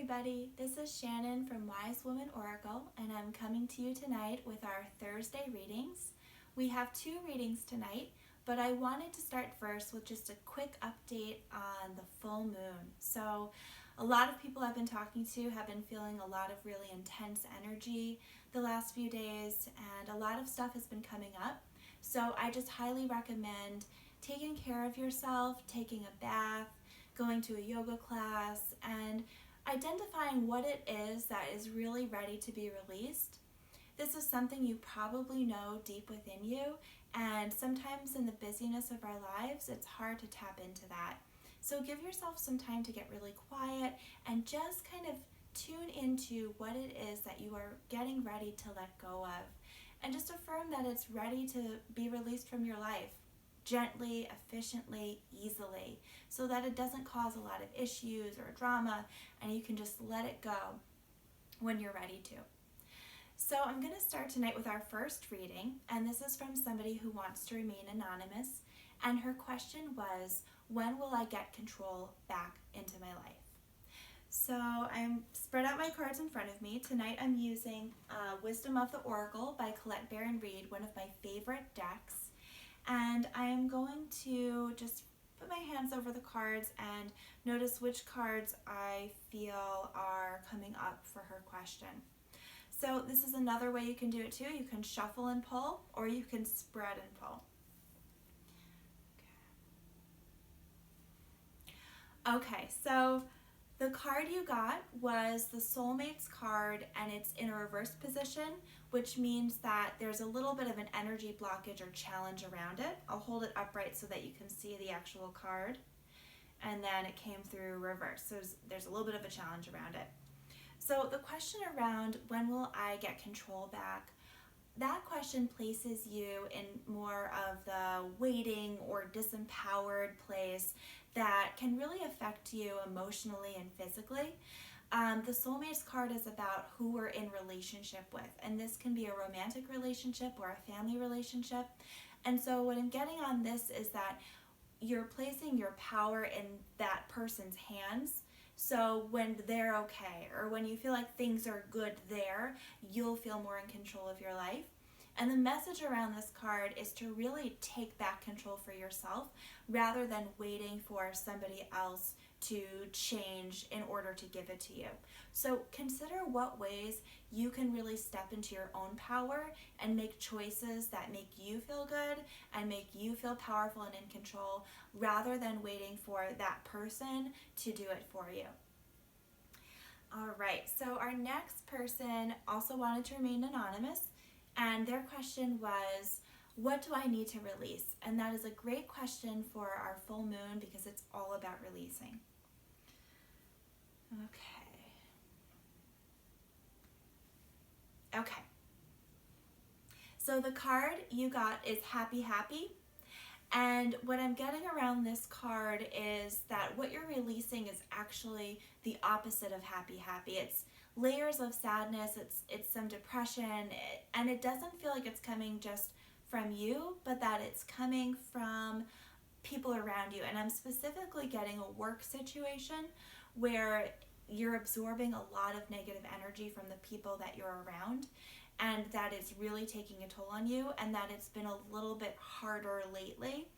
everybody, this is Shannon from Wise Woman Oracle, and I'm coming to you tonight with our Thursday readings. We have two readings tonight, but I wanted to start first with just a quick update on the full moon. So a lot of people I've been talking to have been feeling a lot of really intense energy the last few days, and a lot of stuff has been coming up. So I just highly recommend taking care of yourself, taking a bath, going to a yoga class, and identifying what it is that is really ready to be released. This is something you probably know deep within you, and sometimes in the busyness of our lives, it's hard to tap into that. So give yourself some time to get really quiet and just kind of tune into what it is that you are getting ready to let go of, and just affirm that it's ready to be released from your life gently, efficiently, easily, so that it doesn't cause a lot of issues or drama, and you can just let it go when you're ready to. So I'm going to start tonight with our first reading, and this is from somebody who wants to remain anonymous, and her question was, when will I get control back into my life? So I'm spread out my cards in front of me. Tonight I'm using Wisdom of the Oracle by Colette Baron Reid, one of my favorite decks. And I am going to just put my hands over the cards and notice which cards I feel are coming up for her question. So this is another way you can do it too. You can shuffle and pull, or you can spread and pull. Okay, so the card you got was the Soulmates card, and it's in a reverse position, which means that there's a little bit of an energy blockage or challenge around it. I'll hold it upright so that you can see the actual card. And then it came through reverse, so there's a little bit of a challenge around it. So the question around when will I get control back, that question places you in more of the waiting or disempowered place that can really affect you emotionally and physically. The Soulmates card is about who we're in relationship with, and this can be a romantic relationship or a family relationship. And so what I'm getting on this is that you're placing your power in that person's hands. So when they're okay, or when you feel like things are good there, you'll feel more in control of your life. And the message around this card is to really take back control for yourself rather than waiting for somebody else to change in order to give it to you. So consider what ways you can really step into your own power and make choices that make you feel good and make you feel powerful and in control, rather than waiting for that person to do it for you. All right, so our next person also wanted to remain anonymous, and their question was, what do I need to release? And that is a great question for our full moon because it's all about releasing. Okay. So the card you got is Happy Happy. And what I'm getting around this card is that what you're releasing is actually the opposite of happy happy. It's layers of sadness, it's some depression, and it doesn't feel like it's coming just from you, but that it's coming from people around you. And I'm specifically getting a work situation where you're absorbing a lot of negative energy from the people that you're around, and that it's really taking a toll on you, and that it's been a little bit harder lately.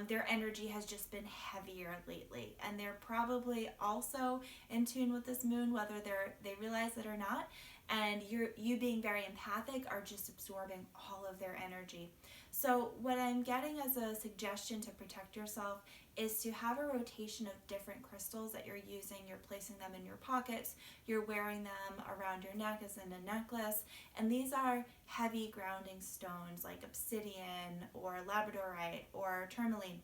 Their energy has just been heavier lately, and they're probably also in tune with this moon, whether they realize it or not, and you being very empathic are just absorbing all of their energy. So what I'm getting as a suggestion to protect yourself is to have a rotation of different crystals that you're using. You're placing them in your pockets, you're wearing them around your neck as in a necklace, and these are heavy grounding stones like obsidian or labradorite or tourmaline.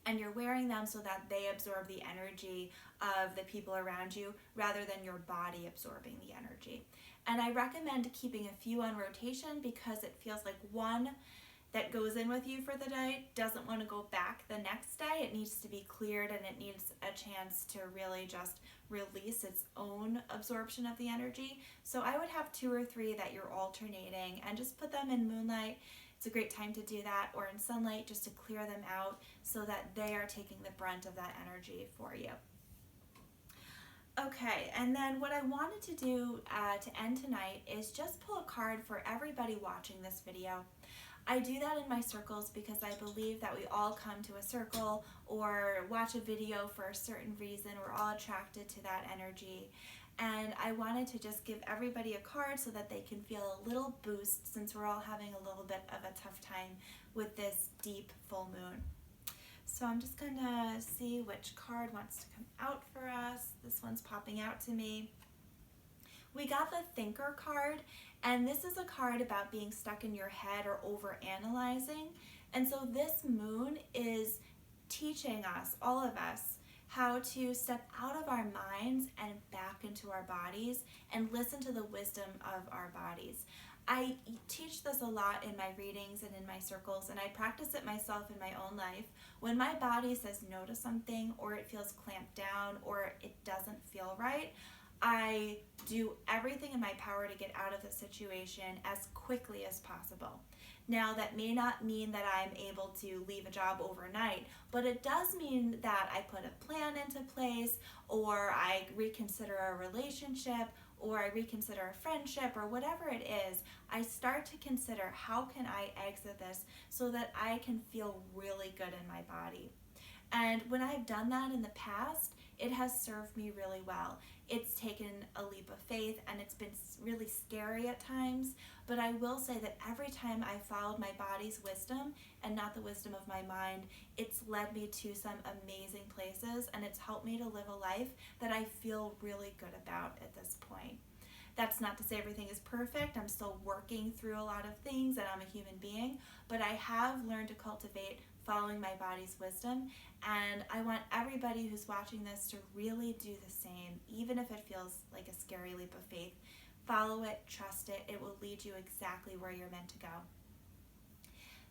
And you're wearing them so that they absorb the energy of the people around you rather than your body absorbing the energy. And I recommend keeping a few on rotation because it feels like one that goes in with you for the day doesn't want to go back the next day. It needs to be cleared, and it needs a chance to really just release its own absorption of the energy. So I would have 2 or 3 that you're alternating and just put them in moonlight. It's a great time to do that, or in sunlight, just to clear them out so that they are taking the brunt of that energy for you. Okay, and then what I wanted to do to end tonight is just pull a card for everybody watching this video. I do that in my circles because I believe that we all come to a circle or watch a video for a certain reason. We're all attracted to that energy. And I wanted to just give everybody a card so that they can feel a little boost since we're all having a little bit of a tough time with this deep full moon. So I'm just going to see which card wants to come out for us. This one's popping out to me. We got the Thinker card, and this is a card about being stuck in your head or over-analyzing. And so this moon is teaching us, all of us, how to step out of our minds and back into our bodies and listen to the wisdom of our bodies. I teach this a lot in my readings and in my circles, and I practice it myself in my own life. When my body says no to something, or it feels clamped down, or it doesn't feel right, I do everything in my power to get out of the situation as quickly as possible. Now, that may not mean that I'm able to leave a job overnight, but it does mean that I put a plan into place, or I reconsider a relationship, or I reconsider a friendship, or whatever it is. I start to consider, how can I exit this so that I can feel really good in my body? And when I've done that in the past, it has served me really well. It's taken a leap of faith, and it's been really scary at times, but I will say that every time I followed my body's wisdom and not the wisdom of my mind, it's led me to some amazing places, and it's helped me to live a life that I feel really good about at this point. That's not to say everything is perfect. I'm still working through a lot of things, and I'm a human being, but I have learned to cultivate following my body's wisdom, and I want everybody who's watching this to really do the same, even if it feels like a scary leap of faith. Follow it, trust it, it will lead you exactly where you're meant to go.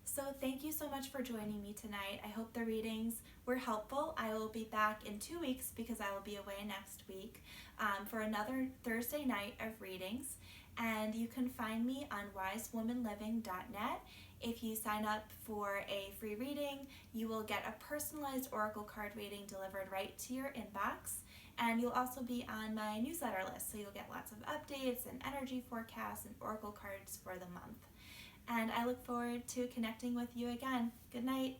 So thank you so much for joining me tonight. I hope the readings were helpful. I will be back in 2 weeks because I will be away next week for another Thursday night of readings. And you can find me on wisewomanliving.net. If you sign up for a free reading, you will get a personalized oracle card reading delivered right to your inbox. And you'll also be on my newsletter list, so you'll get lots of updates and energy forecasts and oracle cards for the month. And I look forward to connecting with you again. Good night.